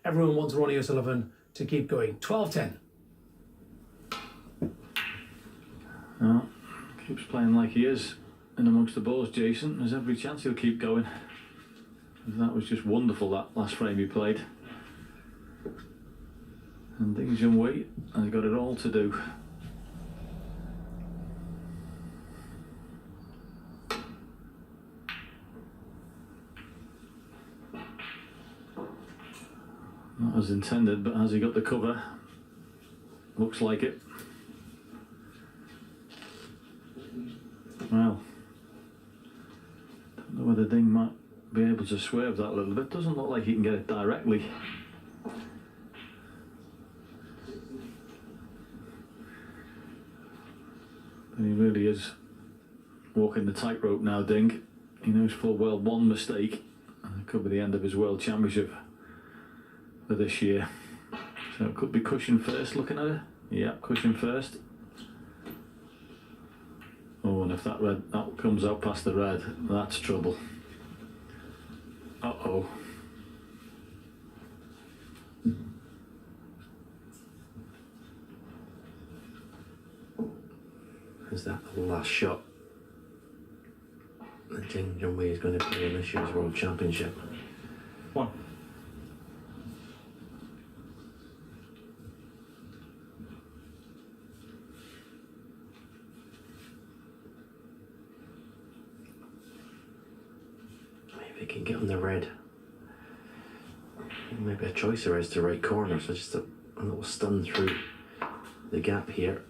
Everyone wants Ronnie O'Sullivan to keep going. 12-10. Well, keeps playing like he is in amongst the balls, Jason. There's every chance he'll keep going. That was just wonderful, that last frame he played. And Ding's young weight, and he got it all to do. Not as intended, but has he got the cover? Looks like it. Well, don't know whether Ding might be able to swerve that a little bit. Doesn't look like he can get it directly. But he really is walking the tightrope now, Ding. He knows full well one mistake, and it could be the end of his World Championship for this year. So it could be cushion first, looking at it. Yeah, cushion first. Oh, and if that comes out past the red, that's trouble. Uh-oh. Is that the last shot that Ding Junhui is going to play in this year's World Championship? One. Maybe he can get on the red. Maybe a choice there is to right corner, so just a little stun through the gap here.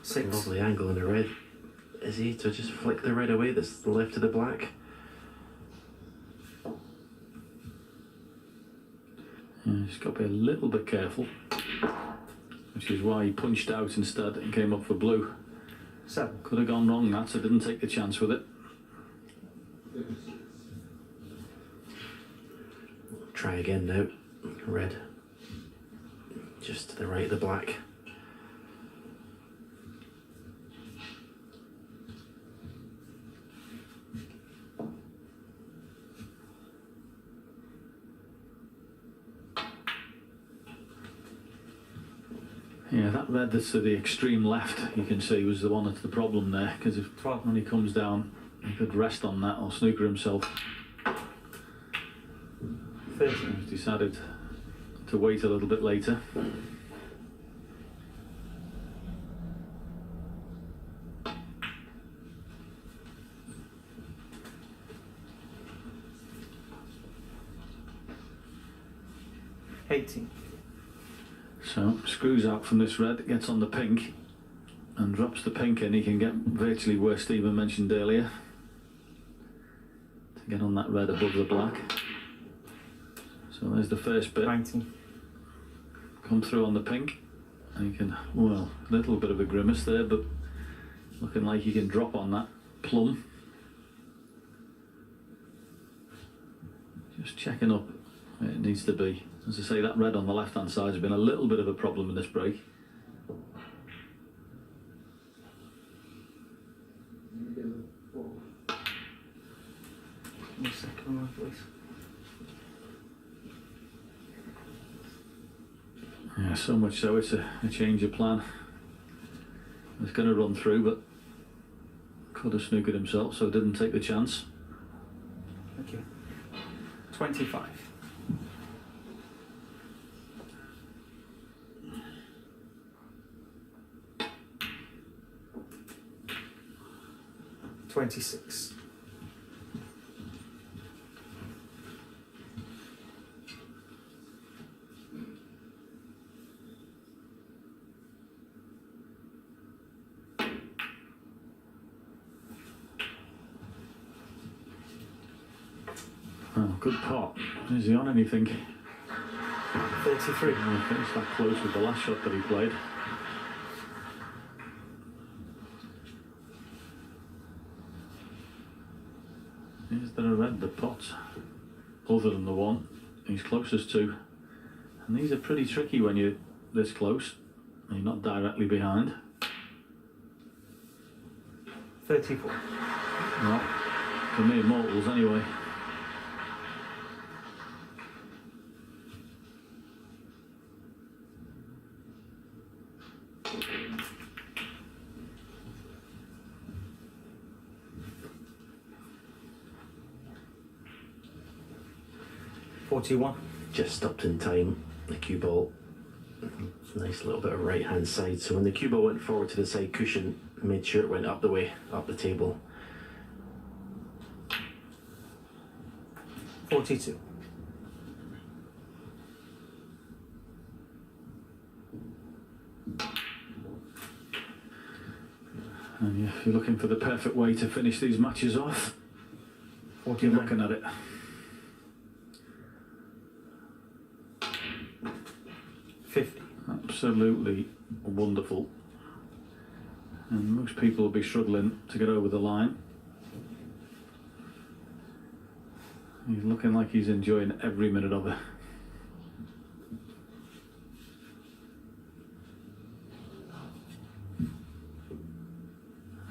Six. Lovely angle in the red. Is he to just flick the red away that's left of the black? Yeah, he's got to be a little bit careful, which is why he punched out instead and came up for blue. 7. Could have gone wrong that, so didn't take the chance with it. Try again now. Red. Just to the right of the black. Yeah, that red that's to the extreme left, you can see, was the one that's the problem there, because if when he comes down, he could rest on that or snooker himself. 30. He's decided to wait a little bit later. So, screws out from this red, gets on the pink, and drops the pink in. He can get virtually where Stephen mentioned earlier, to get on that red above the black. So there's the first bit. 19. Come through on the pink, and he can, well, a little bit of a grimace there, but looking like he can drop on that plum. Just checking up where it needs to be. As I say, that red on the left hand side has been a little bit of a problem in this break. Second one, please. Yeah, so much so it's a change of plan. It's going to run through, but could have snookered himself, so didn't take the chance. Thank you. 25. 26. Oh, good pot. Is he on anything? 33. Oh, he finished that close with the last shot that he played. Is there a red, the pot, other than the one he's closest to? And these are pretty tricky when you're this close and you're not directly behind. 34. Well, for mere mortals anyway. $41. Just stopped in time. The cue ball. Nice little bit of right hand side. So when the cue ball went forward to the side cushion, made sure it went up the way, up the table. 42. And if you're looking for the perfect way to finish these matches off, you're 49. looking at it. Absolutely wonderful. And most people will be struggling to get over the line. He's looking like he's enjoying every minute of it.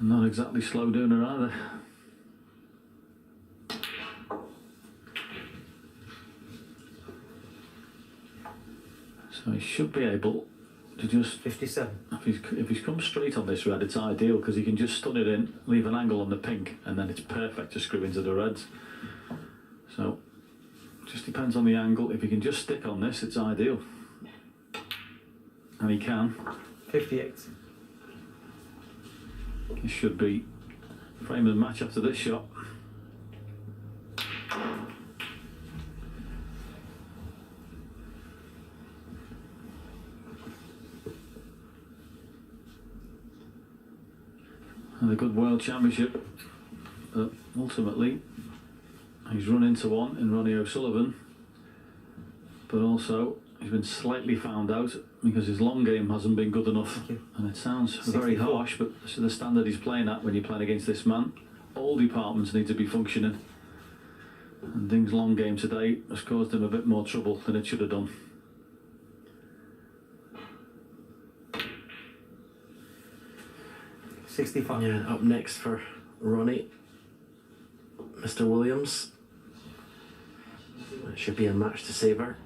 Not exactly slow doing it either. So he should be able to just, 57. if he's come straight on this red, it's ideal because he can just stun it in, leave an angle on the pink, and then it's perfect to screw into the reds. So just depends on the angle. If he can just stick on this, it's ideal. And he can. 58. It should be frame and match after this shot. And a good World Championship, but ultimately he's run into one in Ronnie O'Sullivan, but also he's been slightly found out because his long game hasn't been good enough. And it sounds very 64. harsh, but this is the standard he's playing at when you're playing against this man. All departments need to be functioning, and Ding's long game today has caused him a bit more trouble than it should have done. $65. Yeah, up next for Ronnie, Mr. Williams. It should be a match to savour.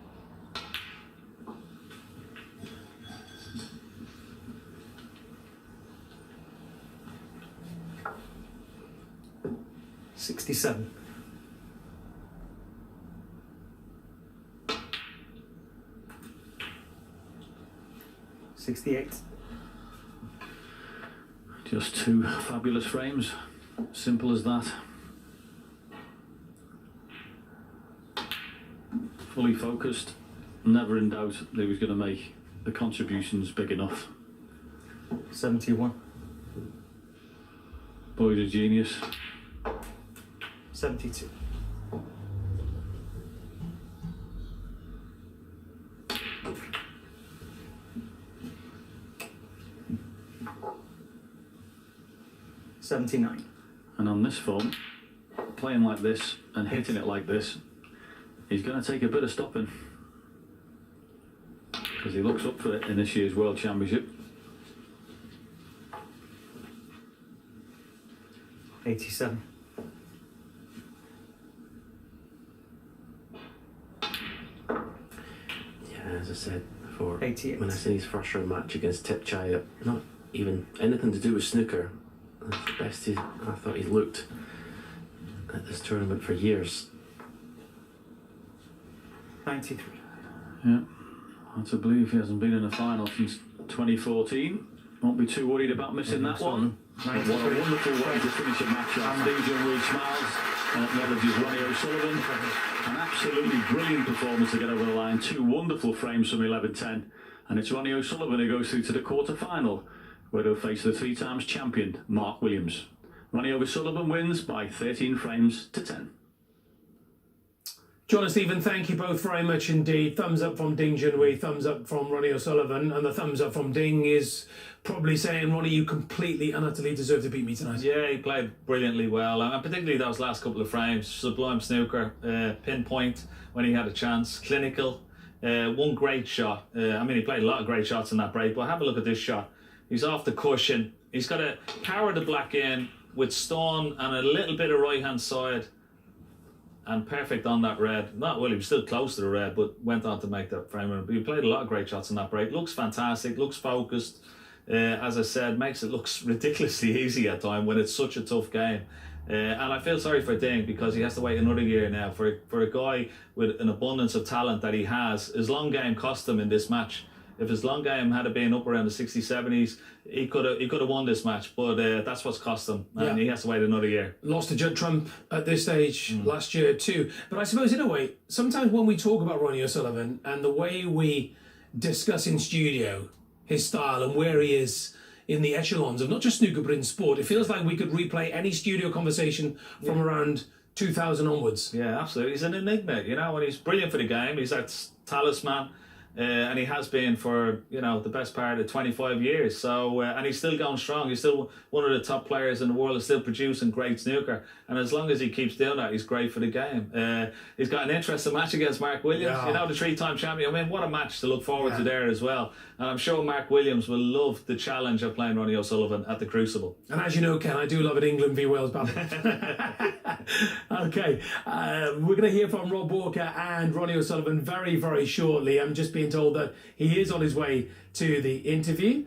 $67. $68. Just two fabulous frames, simple as that. Fully focused, never in doubt that he was going to make the contributions big enough. 71. Boy's a genius. 72. $79. And on this form, playing like this and hitting it like this, he's going to take a bit of stopping because he looks up for it in this year's World Championship. 87. Yeah, as I said before, 88. when I seen his first round match against Tipchai, not even anything to do with snooker, that's the best I thought he looked at this tournament for years. 93. Yeah, hard to believe he hasn't been in a final since 2014. Won't be too worried about missing that one. But what a wonderful way to finish a match off. Ding Junhui smiles and acknowledges Ronnie O'Sullivan. An absolutely brilliant performance to get over the line. Two wonderful frames from 11-10. And it's Ronnie O'Sullivan who goes through to the quarter-final, where he'll face the three-times champion, Mark Williams. Ronnie O'Sullivan wins by 13 frames to 10. John and Stephen, thank you both very much indeed. Thumbs up from Ding Junhui, thumbs up from Ronnie O'Sullivan, and the thumbs up from Ding is probably saying, Ronnie, you completely and utterly deserve to beat me tonight. Yeah, he played brilliantly well, and particularly those last couple of frames. Sublime snooker, pinpoint when he had a chance, clinical, one great shot. I mean, he played a lot of great shots in that break, but have a look at this shot. He's off the cushion. He's got to power the black in, with stun and a little bit of right hand side, and perfect on that red. Not well, he was still close to the red, but went on to make that frame. But he played a lot of great shots in that break. Looks fantastic. Looks focused. As I said, makes it look ridiculously easy at time when it's such a tough game. And I feel sorry for Ding because he has to wait another year now. For a guy with an abundance of talent that he has, his long game cost him in this match. If his long game had been up around the 60s, 70s, he could have won this match. But that's what's cost him, and he has to wait another year. Lost to Judd Trump at this stage last year too. But I suppose in a way, sometimes when we talk about Ronnie O'Sullivan and the way we discuss in studio his style and where he is in the echelons of not just snooker but in sport, it feels like we could replay any studio conversation from around 2000 onwards. Yeah, absolutely. He's an enigma, and he's brilliant for the game. He's that talisman, and he has been for the best part of 25 years. So and he's still going strong. He's still one of the top players in the world. Is still producing great snooker, and as long as he keeps doing that, he's great for the game. He's got an interesting match against Mark Williams. Yeah. The 3-time champion. I mean, what a match to look forward to there as well. And I'm sure Mark Williams will love the challenge of playing Ronnie O'Sullivan at the Crucible. And as you know, Ken, I do love an England v Wales battle. Okay, we're going to hear from Rob Walker and Ronnie O'Sullivan very, very shortly. I'm just being told that he is on his way to the interview.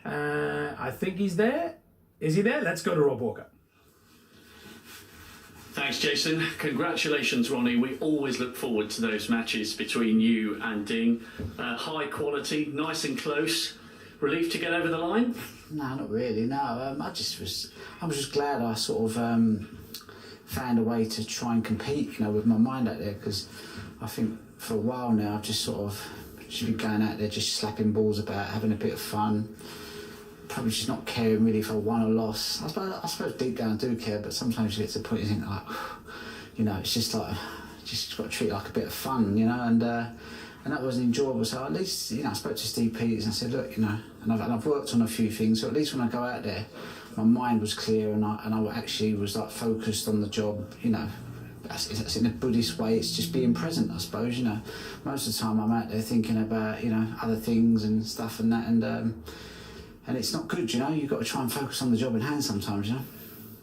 I think he's there. Is he there? Let's go to Rob Walker. Thanks, Jason. Congratulations, Ronnie. We always look forward to those matches between you and Ding. High quality, nice and close. Relief to get over the line? No, not really. No, I was just glad I sort of found a way to try and compete, with my mind out there, because I think for a while now I've just sort of been going out there, just slapping balls about, having a bit of fun. Probably just not caring really if I won or lost. I suppose deep down I do care, but sometimes you get to the point you think like, it's just like, just got to treat it like a bit of fun, and that wasn't enjoyable. So at least, I spoke to Steve Peters and I said, look, and I've worked on a few things, so at least when I go out there, my mind was clear and I actually was like focused on the job, That's in a Buddhist way, it's just being present, I suppose, Most of the time I'm out there thinking about, other things and stuff and that, and it's not good, you've got to try and focus on the job in hand sometimes,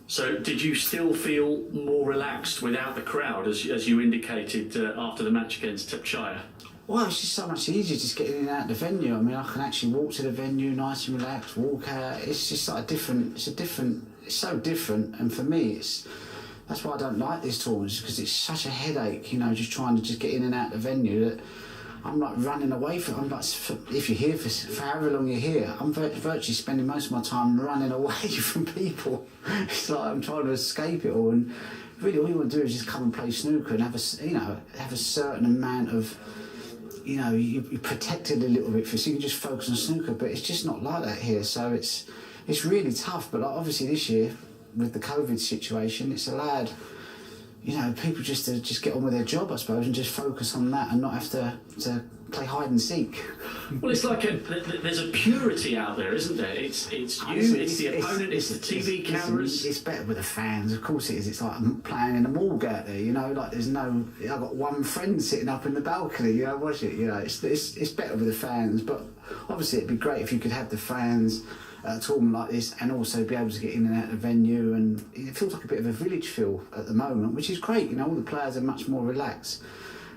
So did you still feel more relaxed without the crowd, as you indicated after the match against Tipchaya? Well, it's just so much easier just getting in and out of the venue. I mean, I can actually walk to the venue nice and relaxed, walk out. It's just like it's so different. And for me, that's why I don't like these tournaments, because it's such a headache, just trying to just get in and out of the venue, that I'm like running away from it. I'm like, if you're here for however long you're here, I'm virtually spending most of my time running away from people. It's like I'm trying to escape it all, and really all you want to do is just come and play snooker and have a certain amount of, you're protected a little bit, so you can just focus on snooker. But it's just not like that here, so it's really tough. But obviously this year, with the COVID situation, it's allowed people just to get on with their job, I suppose, and just focus on that and not have to play hide and seek. Well, it's like there's a purity out there, isn't there? It's you, it's the opponent, it's the TV cameras. It's better with the fans, of course it is. It's like I'm playing in a morgue out there, like there's no. I've got one friend sitting up in the balcony, watch it. It's better with the fans, but obviously it'd be great if you could have the fans at a tournament like this and also be able to get in and out of the venue, and it feels like a bit of a village feel at the moment, which is great. All the players are much more relaxed,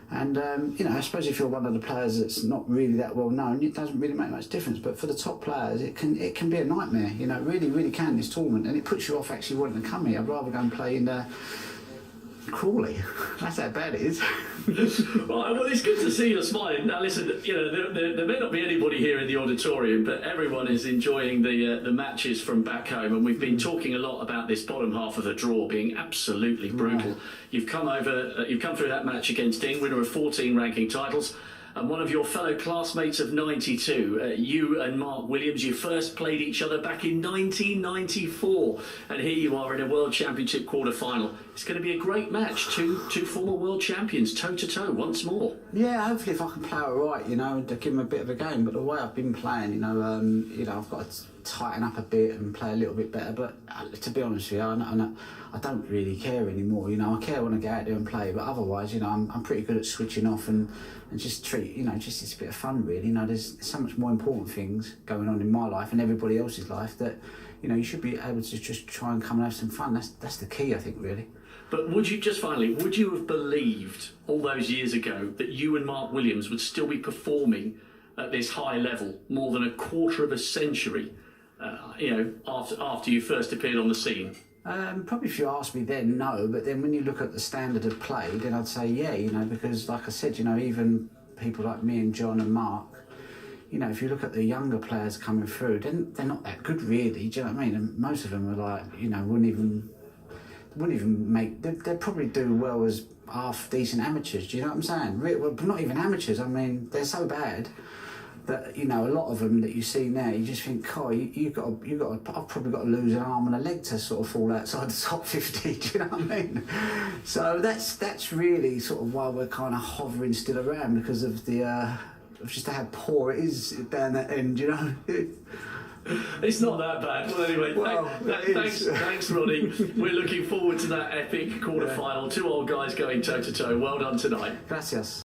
and I suppose if you're one of the players that's not really that well known, it doesn't really make much difference, but for the top players it can be a nightmare, it really can, this tournament, and it puts you off actually wanting to come here. I'd rather go and play in Crawley. That's how bad it is. Well, it's good to see you smiling. Now, listen, there may not be anybody here in the auditorium, but everyone is enjoying the matches from back home, and we've been talking a lot about this bottom half of the draw being absolutely brutal. Right. You've come through that match against Ding, winner of 14 ranking titles, and one of your fellow classmates of 92, you and Mark Williams, you first played each other back in 1994, and here you are in a World Championship quarter-final. It's going to be a great match, two former world champions, toe-to-toe once more. Yeah, hopefully if I can play it right, and give them a bit of a game, but the way I've been playing, I've got tighten up a bit and play a little bit better. But to be honest with you, I don't really care anymore. You know, I care when I get out there and play, but otherwise, you know, I'm pretty good at switching off and just treat, you know, just it's a bit of fun really. You know, there's so much more important things going on in my life and everybody else's life that, you know, you should be able to just try and come and have some fun. That's the key, I think, really. But would you have believed all those years ago that you and Mark Williams would still be performing at this high level more than a quarter of a century, you know, after you first appeared on the scene? Probably if you asked me then, no. But then when you look at the standard of play, then I'd say yeah, you know, because like I said, you know, even people like me and John and Mark, you know, if you look at the younger players coming through, then they're not that good really. Do you know what I mean? And most of them are like, you know, wouldn't even make. They'd probably do well as half decent amateurs. Do you know what I'm saying? Well, not even amateurs. I mean, they're so bad that, you know, a lot of them that you see now, you just think, "Oh, I've probably got to lose an arm and a leg to sort of fall outside the top 50." Do you know what I mean? So that's really sort of why we're kind of hovering still around, because of just how poor it is down that end. You know. It's not that bad. Well, anyway, thanks, Ronnie. We're looking forward to that epic quarter-final. Two old guys going toe-to-toe. Well done tonight. Gracias.